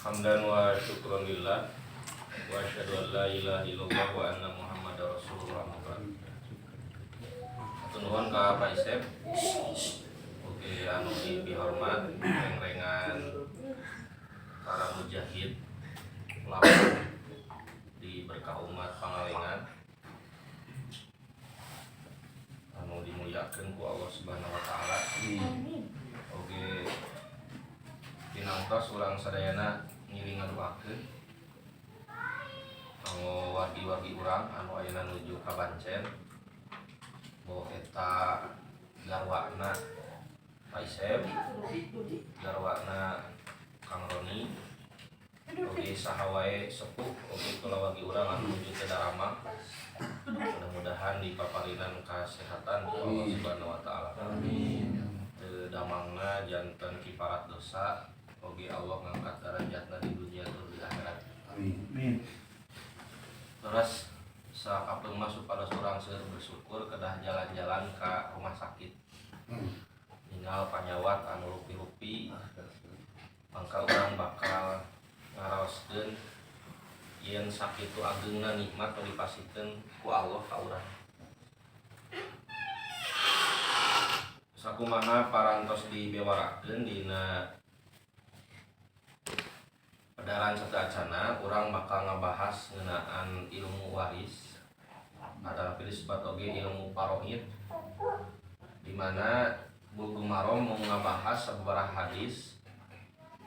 Hamdan wa syukran lillah wa asyhadu an la ilaha illallah wa anna Muhammadar Rasulullah. Nuhun ka Pak Isep. Oke, anu dihormat reng-rengan para mujahid lawan di berkah umat Pangalengan. Anu dimuliakeun ku Allah Subhanahu wa taala. Oke. Pinangtos urang sadayana ngiring ngaduakeun kanggo wargi-wargi urang anu ayeuna nuju ka Bancen. Bahwa eta garwana Pak Isep, garwana Kang Roni, oke sahawae sepuh, oke kula wargi urang anu nuju ke Darama. Mudah-mudahan dipaparinan kesehatan ku Allah Subhanahu wa taala. Amin. Teu damangna janten kiparat dosa. Oge Allah ngangkat derajatna di dunia dan di akhirat. Amin. Terus sakapeung mah supados urang seueur bersyukur kedah jalan-jalan ke rumah sakit. Ninggal panyawat anu rupi-rupi. Mangka urang bakal ngaraoskeun yen sakitu ageungna nikmat nu dipasikeun ku Allah ka urang. Sakumaha parantos dibewarakeun dina Edaran Satacana, urang bakal ngabahas ngeunaan ilmu waris. Ada disebut oge ilmu paroid, dimana Buku Marom mau ngabahas sabaraha hadis.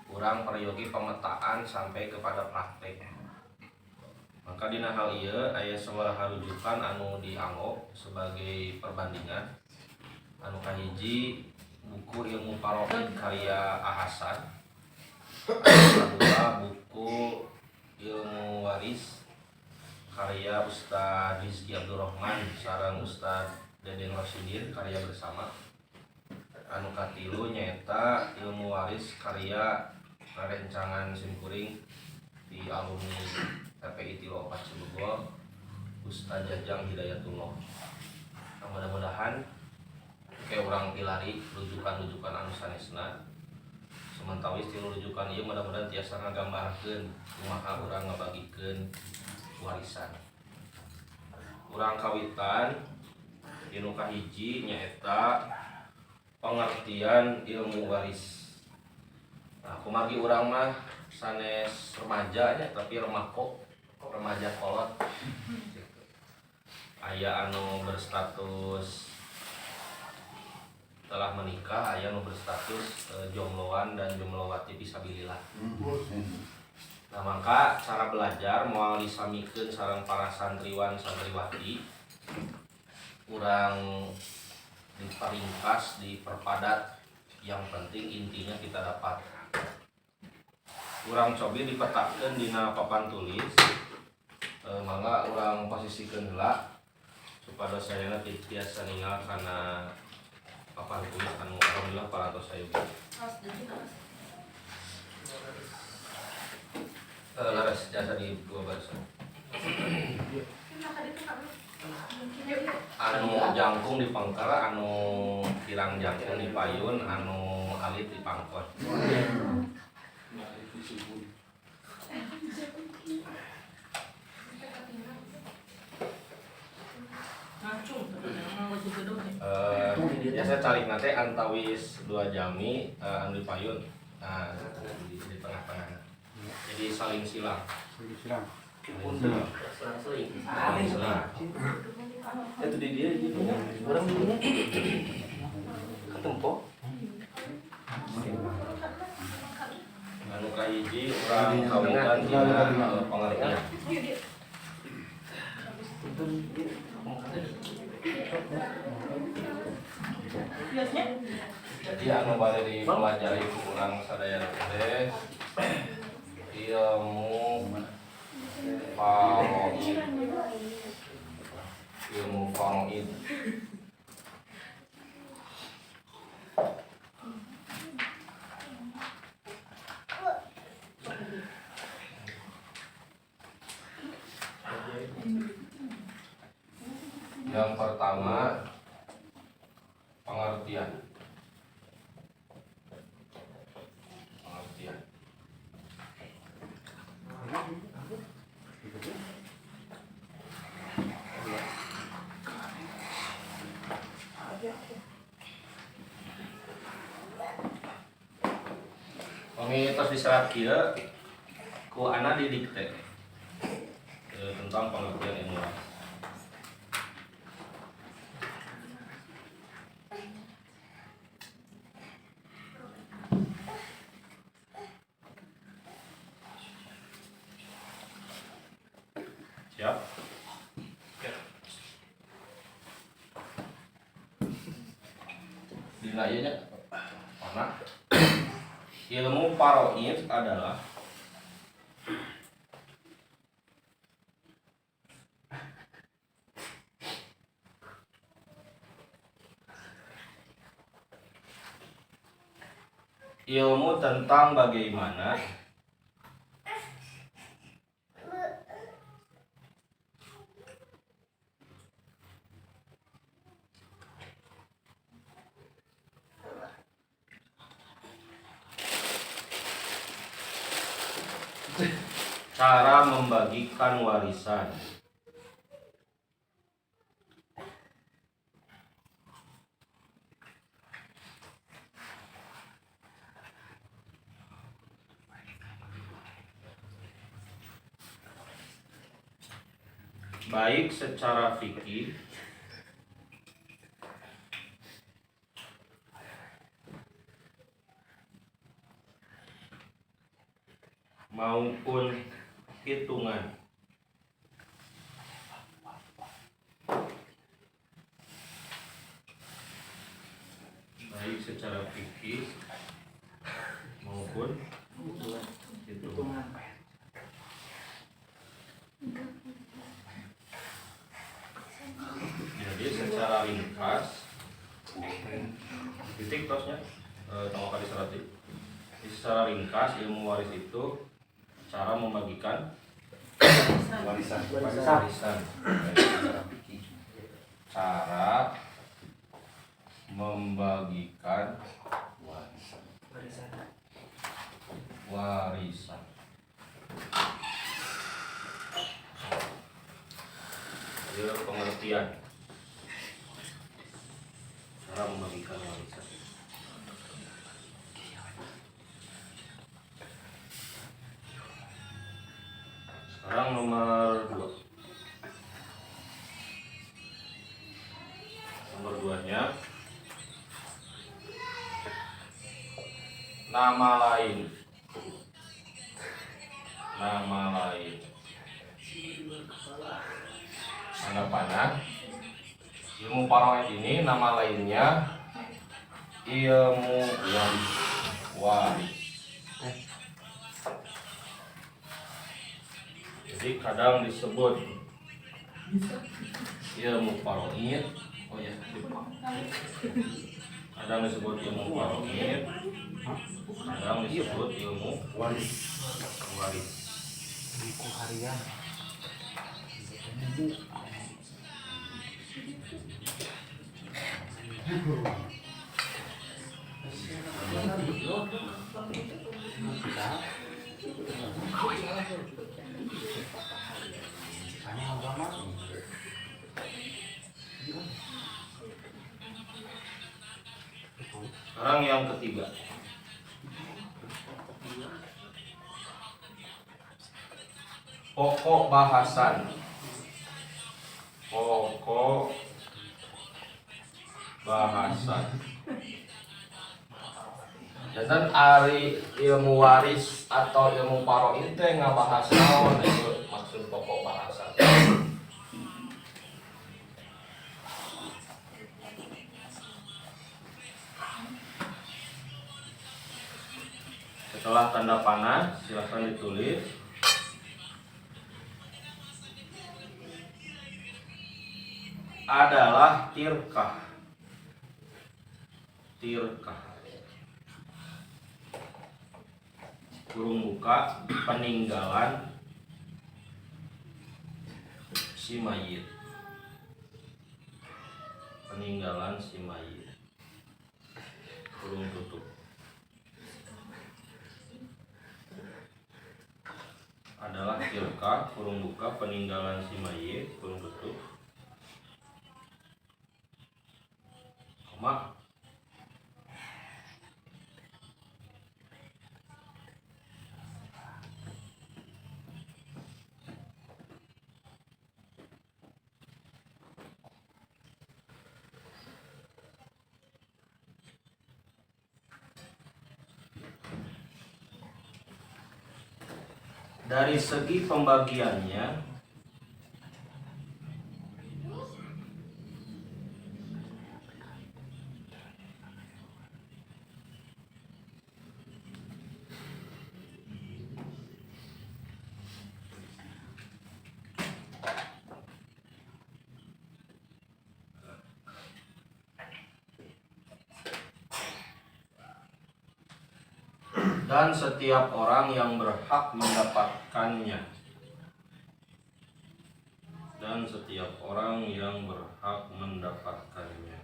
Urang peryogi pemetaan sampai kepada praktek. Maka dina hal ieu aya sabaraha rujukan anu dianggap sebagai perbandingan. Anu kahiji buku ilmu paroid karya Ahasan. Kedua buku ilmu waris karya Ustaz Rizky Abdurrahman sareng Ustaz Deden Rosidin karya bersama. Anu katilu nyaeta ilmu waris karya Rencangan Simkuring di alumni TPI Tilo 4 Cilegon Ustaz Jajang Hidayatullah. Mudah-mudahan kayak urang pilari rujukan-rujukan anu sanesna. Semantawis tilu rujukan ieu mudah-mudahan tiasa ngagambarkeun kumaha urang ngabagikeun warisan. Urang kawitan dinu kahiji nyaeta pengertian ilmu waris. Nah, kumargi urang mah sanes remaja nya tapi remako, remaja kolot. Aya anu berstatus telah menikah, aya nu berstatus jombloan dan jomblowati fisabilillah. Nah, maka cara belajar moal disamikeun sareng para santriwan santriwati. Urang diparingkas, diperpadat, yang penting intinya kita dapat. Urang cobi dipetakeun dina papan tulis. Mangga urang posisikeun heula supados sayeuna tiasa ninggal kana papan tulis anu alhamdulillah parantos sayeuga. Laras jasa di dua baris. Anu jangkung di pangkara, anu kirang jangkung di payun, anu alit di pangkot. Biasa calik nate antawis 2 jami anu di payun. Nah, di tengah-tengah. Jadi saling silang. Silang. Itu di dia gitu. Orang dulunya ketempo. Anu kahiji urang kawitan dina pengertian. Jadi anu bade dipelajari ku urang sadayana teh ilmu faraid. Ilmu faraid. Yang pertama pengertian. mitos diserat kieu ku ana didikte tentang pengertian ilmu waris. Siap? Dina ieu nya mana? Ilmu paroid adalah ilmu tentang bagaimana cara membagikan warisan. Baik secara fikih maupun hitungan. Baik secara fikih maupun hitungan. Jadi secara ringkas titik tosnya tanggal kali 100. Secara ringkas ilmu waris itu cara membagikan warisan. Cara membagikan warisan. Itu pengertian cara membagikan warisan. Sekarang nomor 2. Nomor 2-nya nama lain. Nama lain. Anggapannya ilmu paroid ini nama lainnya ilmu waris. Jadi kadang disebut ilmu paroid. Oh ya, kadang disebut ilmu paroid, kadang disebut ilmu waris. Buku harian. Sekarang yang ketiga. Pokok bahasan. Pokok bahasan. Dan ari ilmu waris atau ilmu paroid teh ngabahas naon itu maksud pokok bahasan. Setelah tanda panah silakan ditulis. Adalah tirkah. Kurung buka peninggalan si mayit. Kurung tutup. Adalah tirkah kurung buka peninggalan si mayit kurung tutup. dari segi pembagiannya dan setiap orang yang berhak mendapatkannya, dan setiap orang yang berhak mendapatkannya.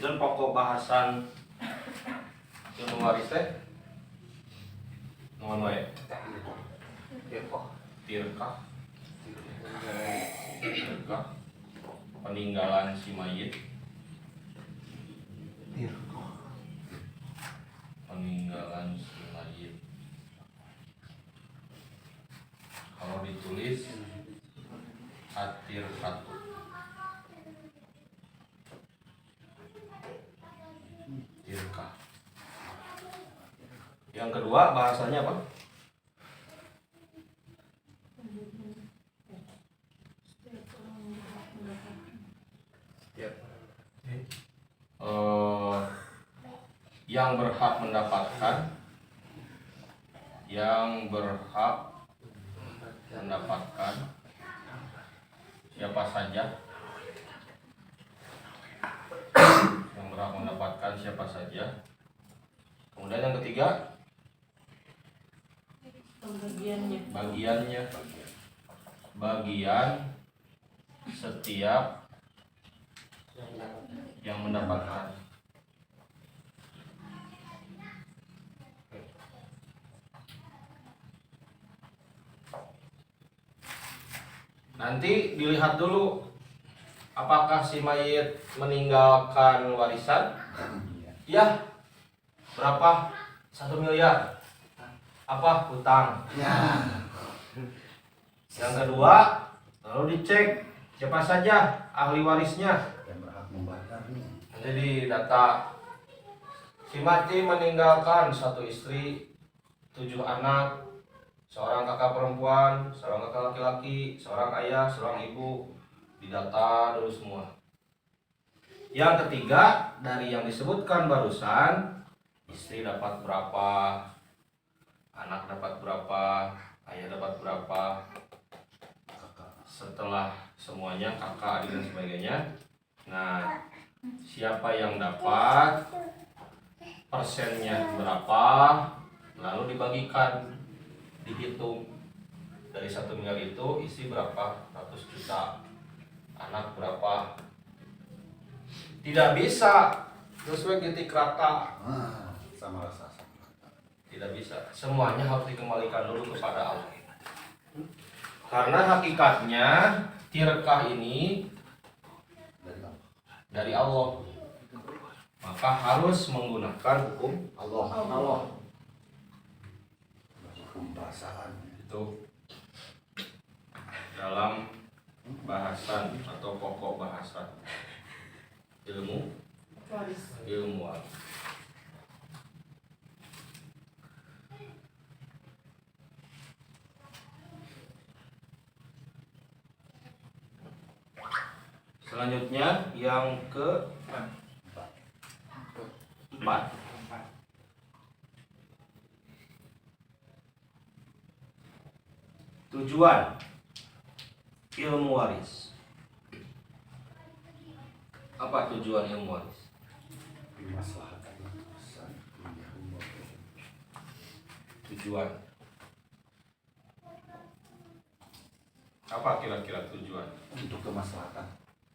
Dan pokok bahasan ilmu waris teh naon wae? Tirkah. Peninggalan si mayit. Peninggalan si mayit. Kalau ditulis at-tirkatu. Tirkah. Yang kedua bahasanya apa? Yang berhak mendapatkan, yang berhak mendapatkan siapa saja, yang berhak mendapatkan siapa saja. Kemudian yang ketiga, bagian setiap yang mendapatkan. Nanti dilihat dulu apakah si mayit meninggalkan warisan. Ya, berapa? 1 miliar. Apa? Hutang. Ya. Yang kedua, lalu dicek siapa saja ahli warisnya yang berhak membayarnya. Jadi data si mati meninggalkan 1 istri, 7 anak, seorang kakak perempuan, seorang kakak laki-laki, seorang ayah, seorang ibu, didata dulu semua. Yang ketiga, dari yang disebutkan barusan, istri dapat berapa, anak dapat berapa, ayah dapat berapa. Setelah semuanya, kakak, adik dan sebagainya. Nah, siapa yang dapat, persennya berapa, lalu dibagikan, dihitung dari 1 miliar itu isi berapa 100 juta, anak berapa. Tidak bisa terus titik rata, Sama rasa. tidak bisa, semuanya harus dikembalikan dulu kepada Allah. Karena hakikatnya tirkah ini dari Allah, maka harus menggunakan hukum Allah. Hukum perasaan Itu dalam bahasan atau pokok bahasan ilmu waris. Selanjutnya yang ke-4, tujuan ilmu waris. Apa tujuan ilmu waris? Tujuan apa kira-kira tujuan? untuk kemaslahatan.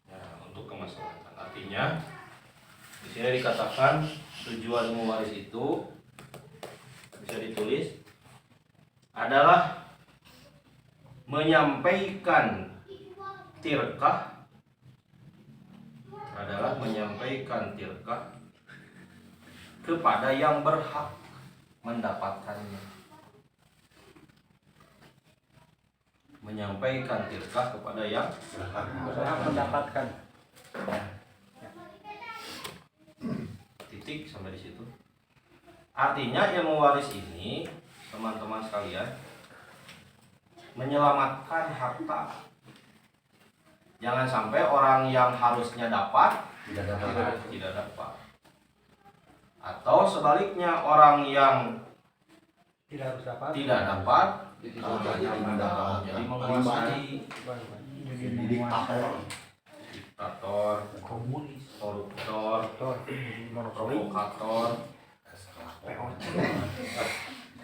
Ya, untuk kemaslahatan. Artinya di sini dikatakan tujuan ilmu waris itu bisa ditulis adalah menyampaikan tirkah, menyampaikan tirkah kepada yang berhak mendapatkannya. Menyampaikan tirkah kepada yang berhak mendapatkan. titik sampai di situ. Artinya ilmu waris ini, teman-teman sekalian, menyelamatkan harta. Jangan sampai orang yang harusnya dapat tidak dapat. Atau sebaliknya orang yang Tidak harus dapat. tidak dapat jadi jadi menguasai. jadi diktator. Diktator, Komunis. koruptor, Monopoli. provokator.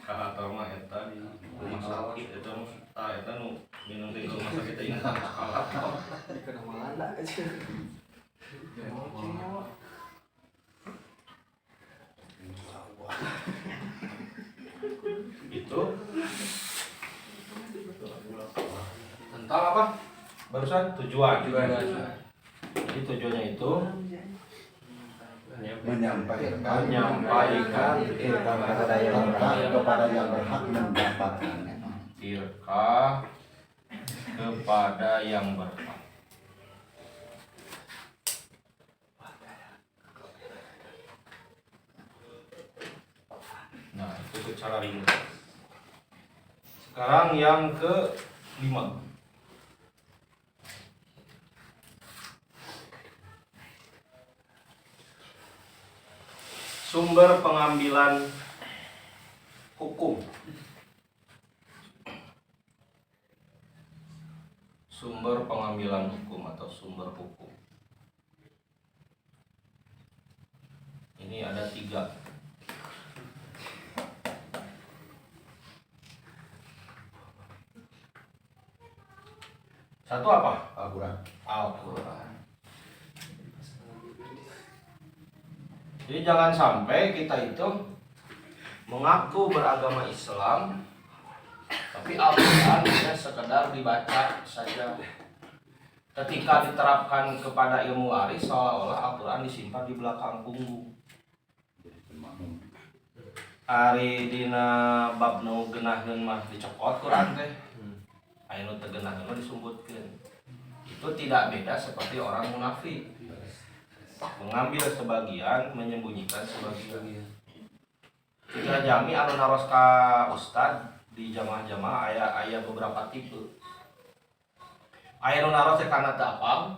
Kahator mah eta di rumah sakit eta nu minum di rumah sakit teh ingat sekolah. Kena Malanda aja. Itu tentang apa? Barusan tujuan. Jadi tujuannya itu menyampaikan kepada yang berhak mendapatkan. tirkah kepada yang berhak. Nah, itu secara ringkas. Sekarang yang ke-5. Sumber pengambilan hukum. Sumber pengambilan hukum atau sumber hukum. Ini ada 3. Satu apa? Al-Quran. Al-Quran. Jadi jangan sampai kita itu mengaku beragama Islam, tapi Al-Quran hanya sekedar dibaca saja. Ketika diterapkan kepada ilmu waris, seolah-olah Al-Quran disimpan di belakang punggung. Ari dina bab nu geunahkeun mah dicopot Quran teh. Aya nu teu geunahkeun disumbutkeun. Itu tidak beda seperti orang munafik. Mengambil sebagian, menyembunyikan sebagian. Jika jami anu naros ka ustad di jamaah-jamaah aya beberapa tipe. Aya nu naros teh kana teu apal.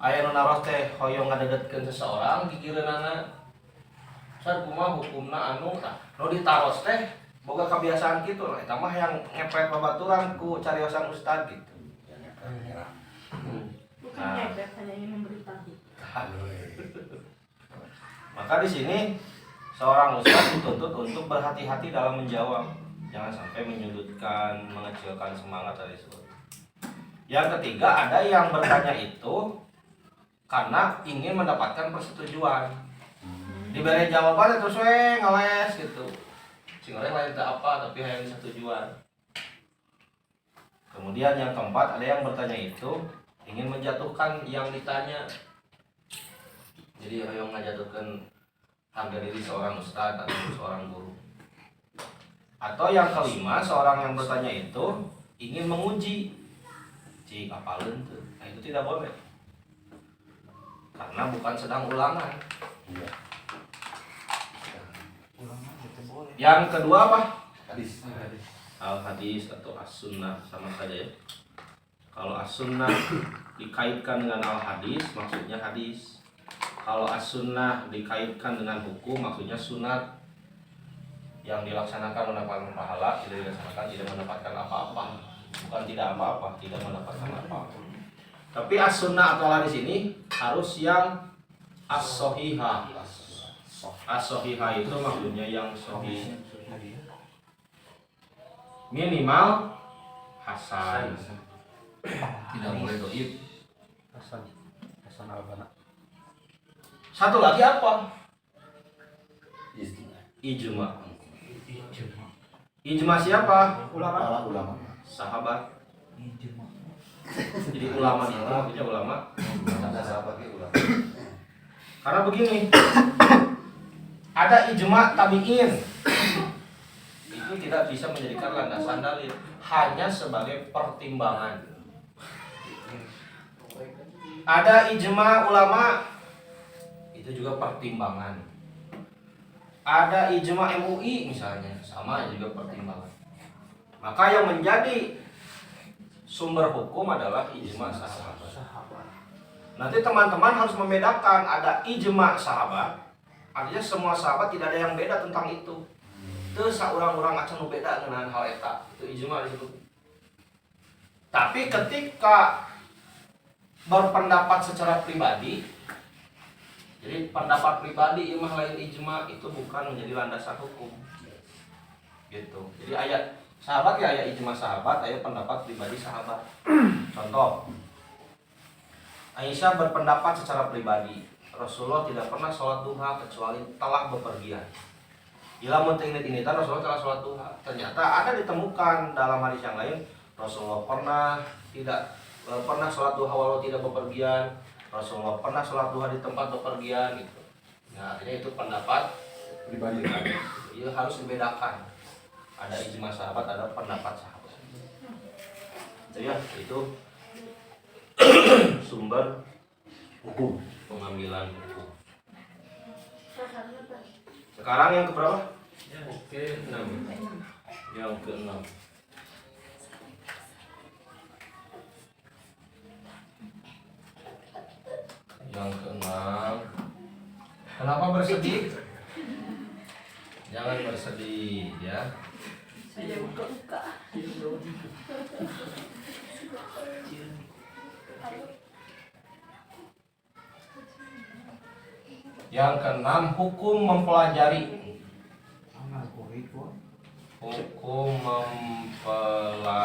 Aya nu naros teh hoyong ngadegetkeun seseorang gigireunana. Ustad kumaha hukumna anu tah nu ditaros teh boga kebiasaan kitu lah eta mah yang ngepret babaturan ku cariosan ustad gitu. Bukan ngepret, hanya ingin memberitahu. Maka di sini seorang ustaz dituntut untuk berhati-hati dalam menjawab, jangan sampai menyudutkan, mengecilkan semangat dari sesuatu. Yang ketiga, ada yang bertanya itu karena ingin mendapatkan persetujuan. Diberi jawaban terus ngeles gitu. Sing lain teu apa tapi hanya persetujuan. Kemudian yang keempat, ada yang bertanya itu ingin menjatuhkan yang ditanya. Jadi yang ngajatuhkan harga diri seorang ustadz atau seorang guru. Atau yang kelima, seorang yang bertanya itu ingin menguji. Cik apaleun teu. Nah, itu tidak boleh. Karena bukan sedang ulangan. Yang kedua apa? Hadis. Al-hadis atau as-sunnah sama saja ya. Kalau as-sunnah dikaitkan dengan al-hadis, maksudnya hadis. Kalau as-sunnah dikaitkan dengan hukum, maksudnya sunat. Yang dilaksanakan mendapatkan pahala, tidak dilaksanakan tidak mendapatkan apa-apa. Bukan tidak apa-apa, tidak mendapatkan apa-apa. Tapi as-sunnah atau hadis ini harus yang as-sohihah. As-sohihah itu maksudnya yang sohih. Minimal hasan. Tidak boleh doib. Hasan al-Banna. Satu lagi apa? Ijma. Ijma. Ijma siapa? Para ulama. Sahabat. Jadi ulama itu maksudnya ulama. Ada sahabat ulama. Karena begini, ada ijma tabi'in. Itu tidak bisa menjadikan landasan dalil, hanya sebagai pertimbangan. Ada ijma ulama, itu juga pertimbangan. Ada ijma MUI misalnya, sama juga pertimbangan. Maka yang menjadi sumber hukum adalah ijma sahabat. Nanti teman-teman harus membedakan, ada ijma sahabat, artinya semua sahabat tidak ada yang beda tentang itu. Itu seorang-orang acan beda dengan hal eta, itu ijma disebut. Tapi ketika berpendapat secara pribadi, jadi pendapat pribadi imah lain ijma, itu bukan menjadi landasan hukum. Gitu. Jadi ayat sahabat ya ayat ijma sahabat, ayat pendapat pribadi sahabat. Contoh, Aisyah berpendapat secara pribadi, Rasulullah tidak pernah sholat duha kecuali telah bepergian. Ila mutinit ini kan Rasulullah telah sholat duha. Ternyata ada ditemukan dalam hadis yang lain, Rasulullah tidak pernah sholat duha walau tidak bepergian. Rasulullah pernah sholat duha di tempat bepergian gitu. Nah, artinya itu pendapat Pribadi. Itu harus dibedakan. Ada ijma sahabat, ada pendapat sahabat. Jadi ya, itu sumber Hukum. pengambilan hukum. Sekarang yang keberapa? Oke, 6. Yang ke-6. Yang ke-6. Kenapa bersedih? Jangan bersedih ya. Saya buka-buka. Yang ke-6, hukum mempelajari. Hukum mempelajari.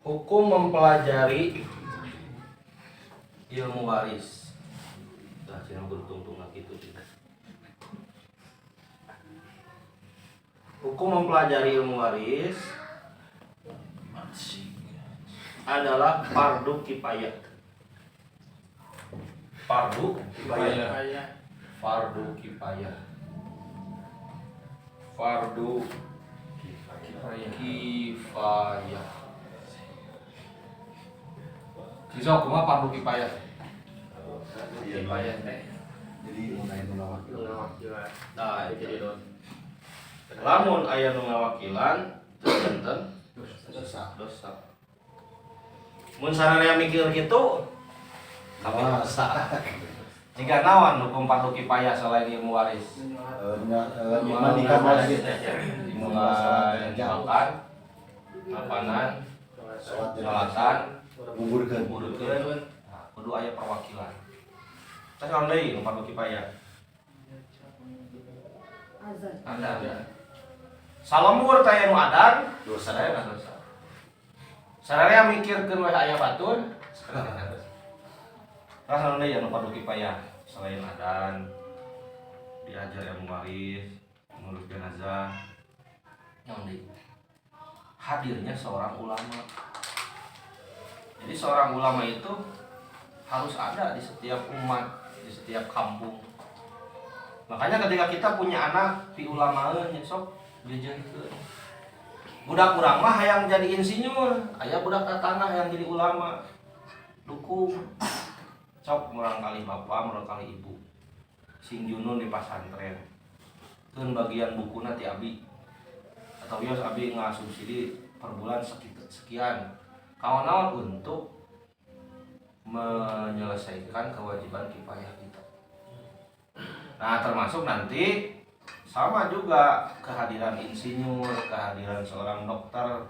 Hukum mempelajari ilmu waris. Nah, cina beruntung gitu juga. Hukum mempelajari ilmu waris adalah fardu kifayah. Fardu kifayah. Fardu kifayah. Fardu kifayah. Kisah hukumnya fardu kifayah. Kifayah teh. Jadi mengenai wakilan. Nah, itu jadi don. Lamun aya nu ngawakilan teu dosa. Mun sararea mikir kitu dosa. Jika nawan hukum fardu kifayah selain ilmu waris? Mandikan wajib. Mulai makan, mapanan, sholatan, Menggurkan. nah, kudu aya perwakilan. Saya kalau deui fardu kifayah. Azan. Ada. Salamur taya nu adan, dosa daya kan dosa. Sararea mikirkeun we aya batur, rasa deui anu fardu kifayah selain adan, diajar ilmu waris, ngurus jenazah. Yang deui hadirnya seorang ulama. Jadi seorang ulama itu harus ada di setiap umat, di setiap kampung. Makanya ketika kita punya anak di ulamaeun nya sok dijeunkeun. Budak urang mah hayang jadi insinyur, aya budak tatangah yang jadi ulama. Dukung. Sok murang kali bapak, murang kali ibu. Sing junun di pasantren. Keun bagian bukuna ti abi. Atau bios abi ngasubsidi per bulan sekian. Kawan-kawan untuk menyelesaikan kewajiban kifayah kita. Nah, termasuk nanti sama juga kehadiran insinyur, kehadiran seorang dokter,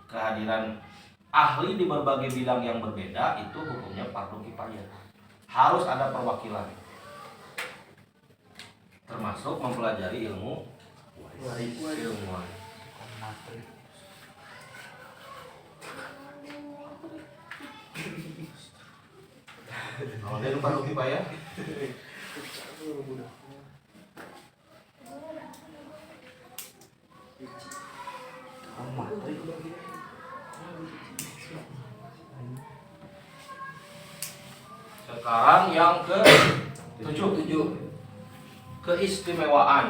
kehadiran ahli di berbagai bidang yang berbeda, itu hukumnya fardu kifayah. Harus ada perwakilan. Termasuk mempelajari ilmu waris. Kalau dia lupa rugi pak ya. Sekarang yang ke 7. Keistimewaan.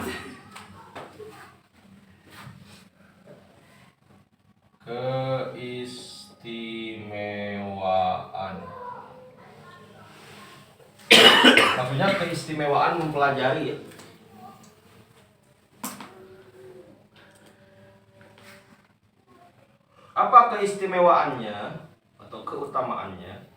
Keistimewaan. Maksudnya keistimewaan mempelajari ya. Apa keistimewaannya atau keutamaannya?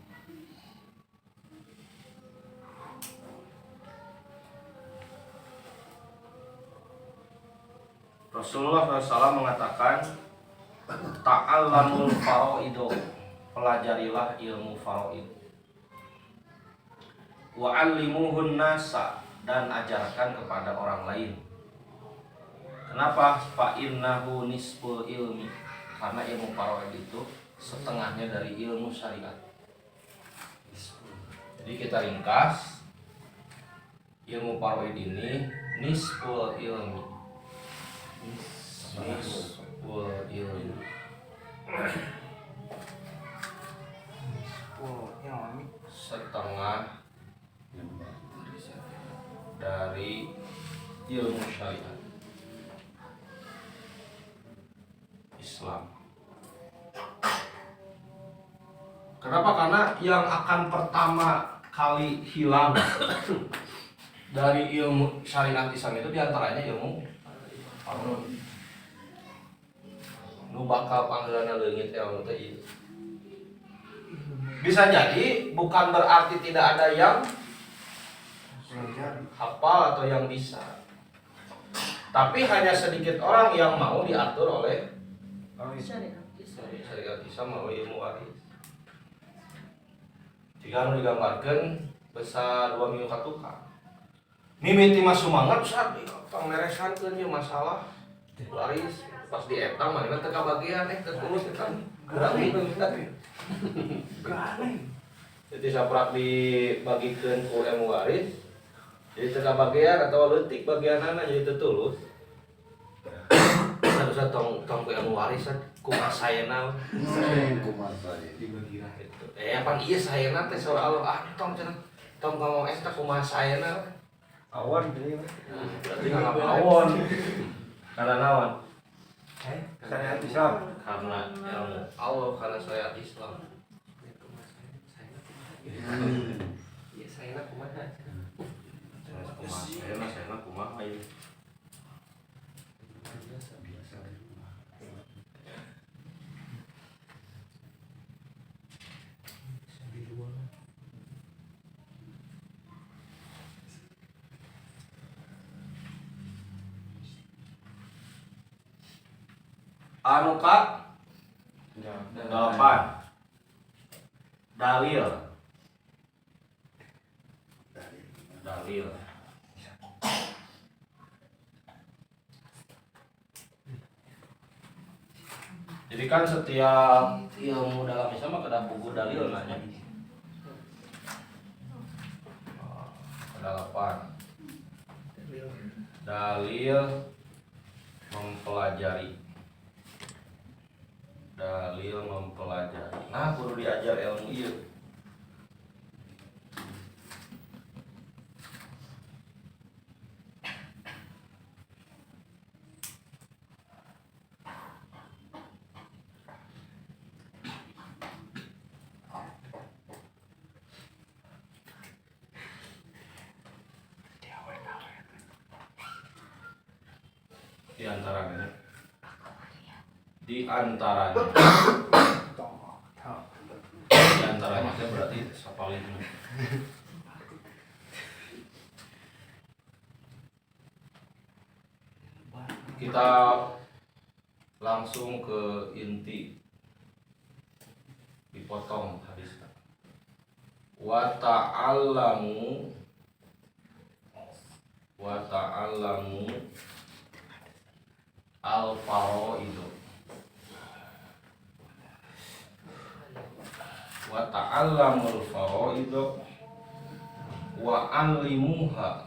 Rasulullah SAW mengatakan, ta'allamul faraidu, pelajarilah ilmu faraid. Wa'allimuhun nasa, dan ajarkan kepada orang lain. Kenapa? Fa'innahu nisful ilmi, karena ilmu faraid itu setengahnya dari ilmu syariat. Jadi kita ringkas, ilmu faraid ini nisful ilmi. Nisful ilmi. Setengah dari ilmu syariat Islam. Kenapa? Karena yang akan pertama kali hilang dari ilmu syariat Islam itu diantaranya ilmu faraid. Nu bakal panggilanna leungit ilmu teh ieu. Bisa jadi bukan berarti tidak ada yang hafal atau yang bisa, tapi hanya sedikit orang yang mau diatur oleh syariat Islam melalui ilmu waris. Jika anu digambarkan besar 2 minggu katukang mimiti mah sumangat saat pangmeresankeun ieu masalah waris pas dietang mana teu kabagian ketulus kan kurang itu jadi saprak dibagikeun ku ilmu waris jadi teu kabagian atau leutik bagianana jadi teu tulus. Harusnya tong ku ilmu waris kumaha saena Kumaha saya. Dibagi itu. pan ieu saena teh soal tong cenah tong ngomong eta kumaha saena Awan jadi berarti ngapa awon karena naon syariat Islam. karena ilmu Allah karena syariat Islam. Iya saya kumaha. Saya kumaha ieu. Anu ka 8 dalil. Jadi kan setiap ilmu dalam Islam ada buku dalil nanya. Ada 8 dalil mempelajari. Nah, perlu diajar ilmu ieu. Di antaranya itu berarti sapalin. Kita langsung ke inti, dipotong hadisnya. Wa ta'allamu al-faraidu. Wa ta'allamul faraidu wa 'allimuha.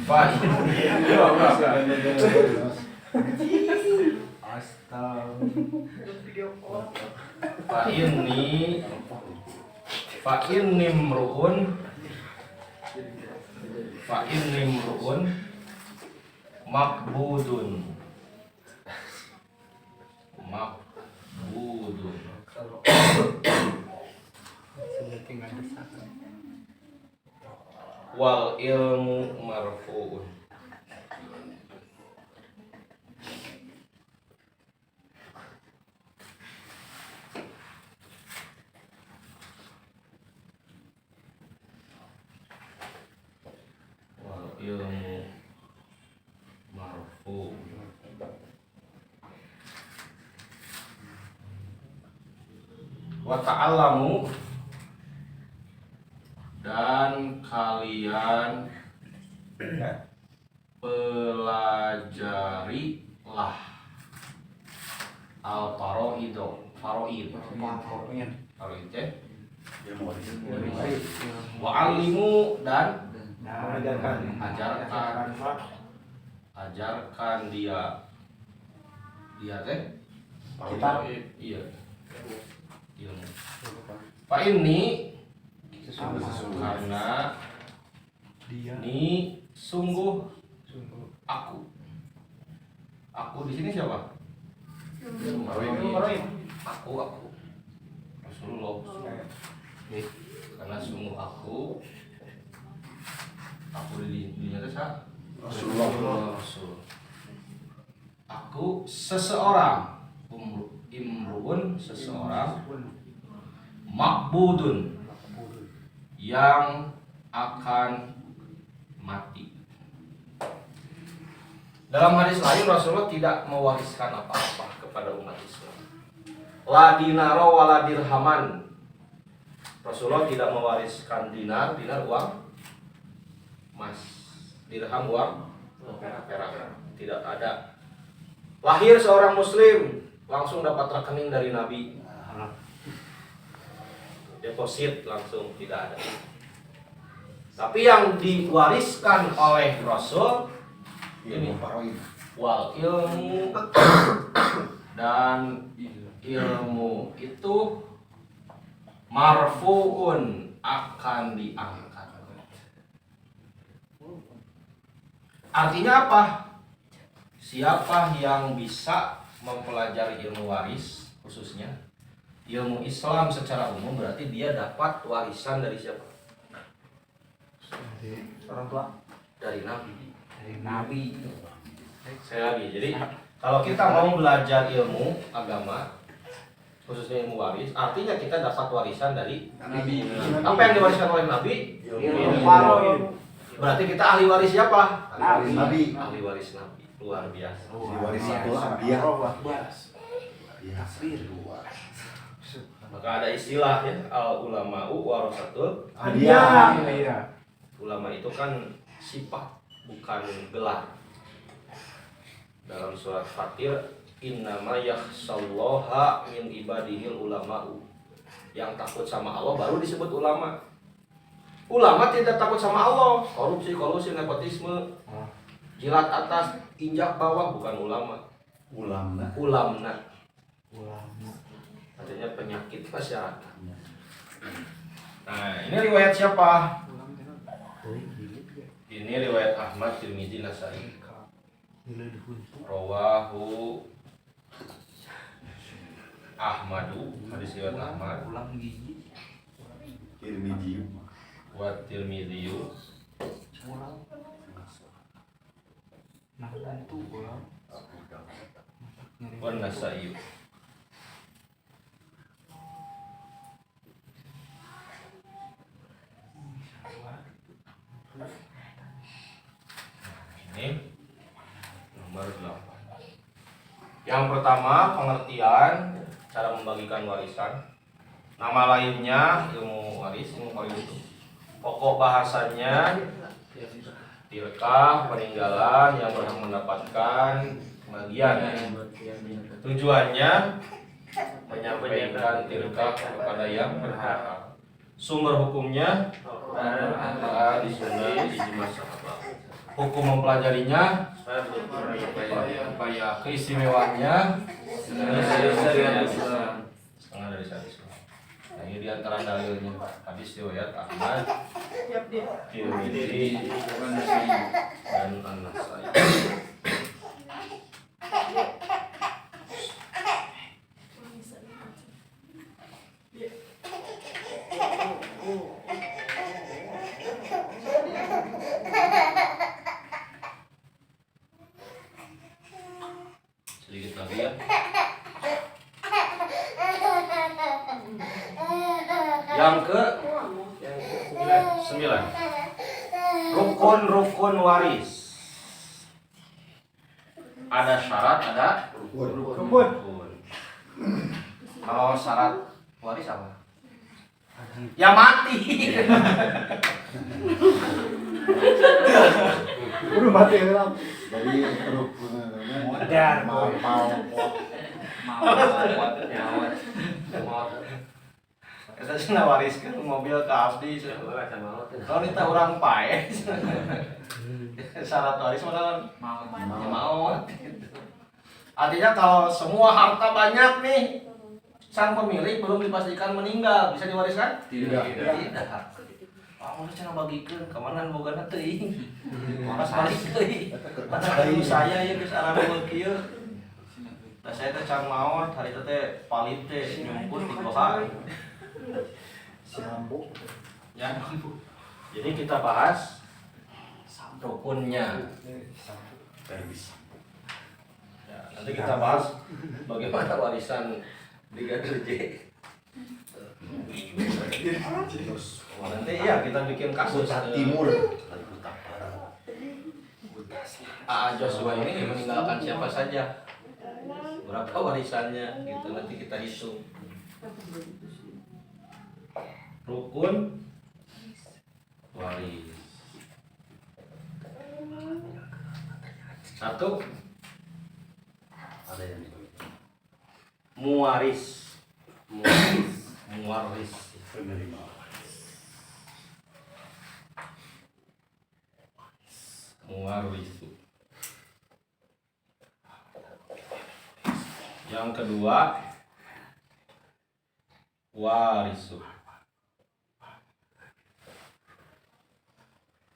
Fa inni mru'un makbudun wal ilmu marfu'un. Wal ilmu marfu'un. Wa ta'allamu, dan kalian pelajarilah al faraid teh wa alimu, dan ajarkan dia teh Kita. iya ilmu. Fa ini karena ini sungguh aku di sini siapa? Aku Rasulullah. Karena sungguh aku di dunia itu Rasulullah. Rasul. Aku seseorang, imruun seseorang, makbudun yang akan mati. Dalam hadis lain Rasulullah tidak mewariskan apa-apa kepada umat Islam. La dinaro wala dirhaman. Rasulullah tidak mewariskan dinar uang emas, dirham uang perak. Tidak ada. Lahir seorang muslim langsung dapat rekening dari Nabi. Deposit langsung, tidak ada. Tapi yang diwariskan oleh Rasul ini wal ilmu, dan ilmu itu marfuun, akan diangkat. Artinya apa? Siapa yang bisa mempelajari ilmu waris, khususnya ilmu Islam secara umum, berarti dia dapat warisan dari siapa? Orang tua. Dari Nabi. Nabi. Saya lagi. Jadi kalau kita mau belajar ilmu agama, khususnya ilmu waris, artinya kita dapat warisan dari Nabi. Apa yang diwariskan oleh Nabi? Ilmu. Berarti kita ahli waris siapa? Nabi. Ahli waris Nabi. Luar biasa. Diwarisatul anbiya. Ya, Maka ada istilah ya, al ulama'u warasatul. Iya. Ulama itu kan sifat, bukan gelar. Dalam surat Fatir, innama yakhshallaha min ibadihil ulama'u. Yang takut sama Allah baru disebut ulama. Ulama tidak takut sama Allah. Korupsi, kolusi, nepotisme, jilat atas, injak bawah, bukan ulama. Ulamna. Artinya penyakit masyarakat. Nah, ini riwayat siapa? Ini riwayat Ahmad, Tirmidzi, Nasai. Rawahu Ahmadu, hadis riwayat Ahmad. Tirmidzi. Wa Tirmidzi. Wa Nasai. Ini nomor 8. Yang pertama, pengertian cara membagikan warisan. Nama lainnya ilmu waris, ilmu waris itu pokok bahasanya tilkah, peninggalan yang berhak mendapatkan bagian. Tujuannya menyampaikan tilkah kepada yang berhak. Sumber hukumnya ada di sunnah ijma sahabat. hukum mempelajarinya, upaya keistimewaannya, setengah dari syariat Islam. Nah, ini diantara dalilnya hadis riwayat Ahmad, Tirmidzi, dan An-Nasai. Sedikit lagi ya. Yang ke 9. Rukun waris. Ada syarat, ada Rukun. Kalau syarat waris apa? Ya mati. Udah mati lah. Jadi rukunannya Modar. mau Kita sudah wariskan mobil ke abdi. Kalau kita orang pae. Syarat waris mana? Mau. Artinya kalau semua harta banyak nih, sang pemilik belum dipastikan meninggal, bisa diwariskan? Tidak. Mau cara bagikan kemana boga teuing. Mas balik teuing. Padahal saya ya geus arana kieu. Da saya teh can maot hari teh palit teh nyumput di koha. Sambo. Ya. Jadi kita bahas rukunnya. Ya, nanti kita bahas bagaimana warisan Brigadir J. Nanti ya kita bikin kasus Timur. Joshua ini meninggalkan siapa saja, berapa warisannya gitu, nanti kita hitung. Rukun waris. 1. Ada yang itu. Muwaris. Muwaris. Penerima. Muwarisu. Yang kedua, warisu.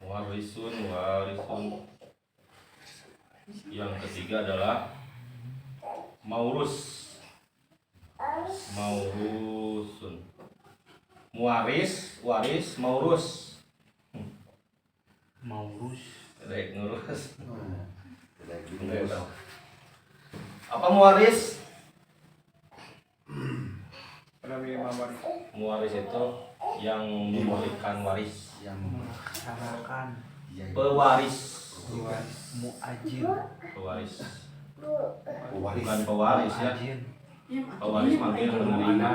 Warisun. Yang ketiga adalah maurus. Maurusun. Muwaris, waris, maurus. Baik, ngurus. Enggak tahu. Apa muwaris? Muwaris itu yang memberikan waris. Yang Melaksanakan Pewaris. muajir. Pewaris. pewaris. Bukan pewaris ya. Pewaris makin menerima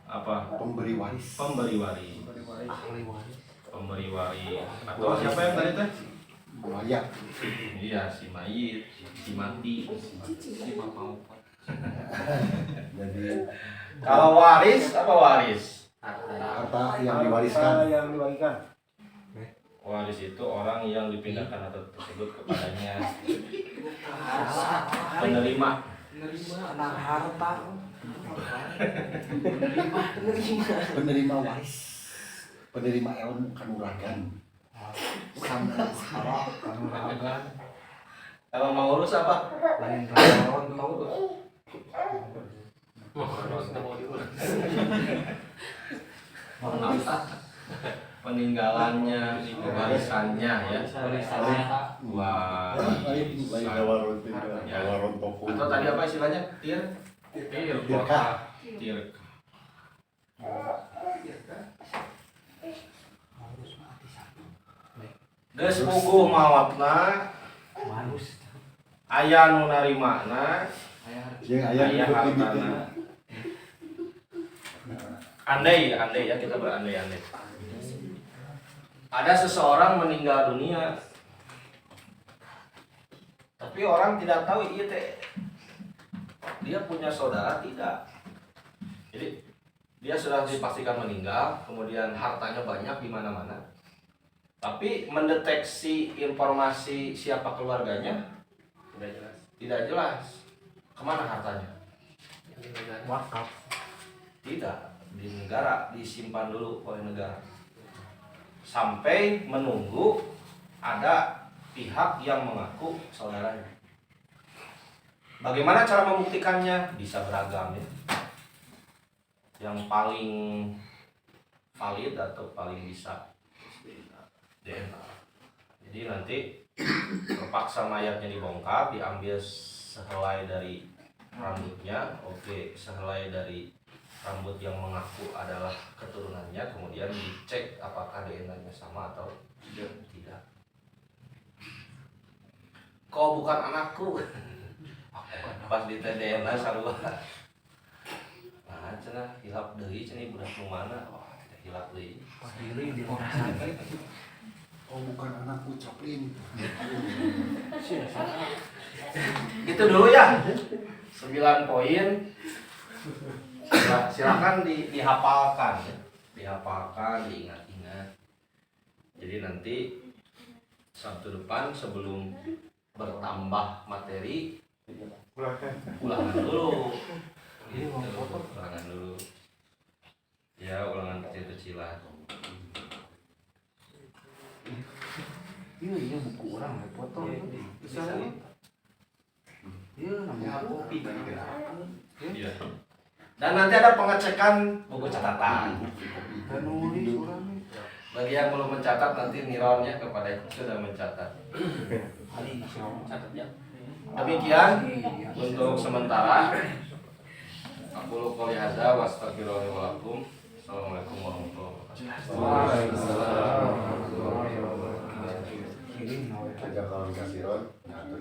apa? Pemberi waris. Pemberi waris. Ahli waris. Pemberi waris. Atau siapa yang tadi teh? Mayat. Iya, si mayit, si mati. Jadi Kalau waris apa waris? harta yang diwariskan. Yang dibagikan. Waris itu orang yang dipindahkan harta tersebut kepadanya. Penerima. Anak harta. Penerima waris. Penerima ilmu kanuragan. Samsara kanuragan. Kalau mau urus apa? Lain relawan tahu tuh. Peninggalannya, warisannya ya. Atau tadi apa istilahnya? Tirka. Geus puguh maotna, Manus. aya nu narimana, Jeung aya aya hartana. Andai ya, kita berandai-andai. Ada seseorang meninggal dunia, tapi orang tidak tahu iya teh dia punya saudara tidak. Jadi dia sudah dipastikan meninggal, kemudian hartanya banyak di mana-mana. Tapi mendeteksi informasi siapa keluarganya Tidak jelas. tidak jelas. Kemana hartanya? Yang di negara. Wakaf. Tidak, di negara, disimpan dulu oleh negara. Sampai menunggu ada pihak yang mengaku saudaranya. Bagaimana cara membuktikannya? Bisa beragam ya. Yang paling valid atau paling bisa DNA. Jadi nanti terpaksa mayatnya dibongkar, diambil sehelai dari rambutnya, oke, sehelai dari rambut yang mengaku adalah keturunannya, kemudian dicek apakah DNA-nya sama atau tidak. Kau bukan anakku. Pas di DNA sarua. Nah, cenah hilap deui cenah budak nu mana? Wah, tidak hilap deui. Pas diri di rumah sakit. Oh bukan anakku Chaplin. Itu dulu ya. 9 poin. Silakan dihafalkan ya. Dihafalkan, diingat-ingat. Jadi nanti Sabtu depan sebelum bertambah materi ulangan dulu. Gitu, ulangan dulu. Ya, ulangan kecil-kecilan. Iya buku orang foto. Bisa. Iya namanya kopi. Iya. Dan nanti ada pengecekan buku catatan. Dan nulis orang. Bagi yang belum mencatat nanti nironnya kepada yang sudah mencatat. Catatnya. Demikian untuk sementara. Aku qouli hadza wa astaghfirullahi wa lakum. Assalamualaikum warahmatullahi wabarakatuh. Aja kalau dikasih ron, ngatur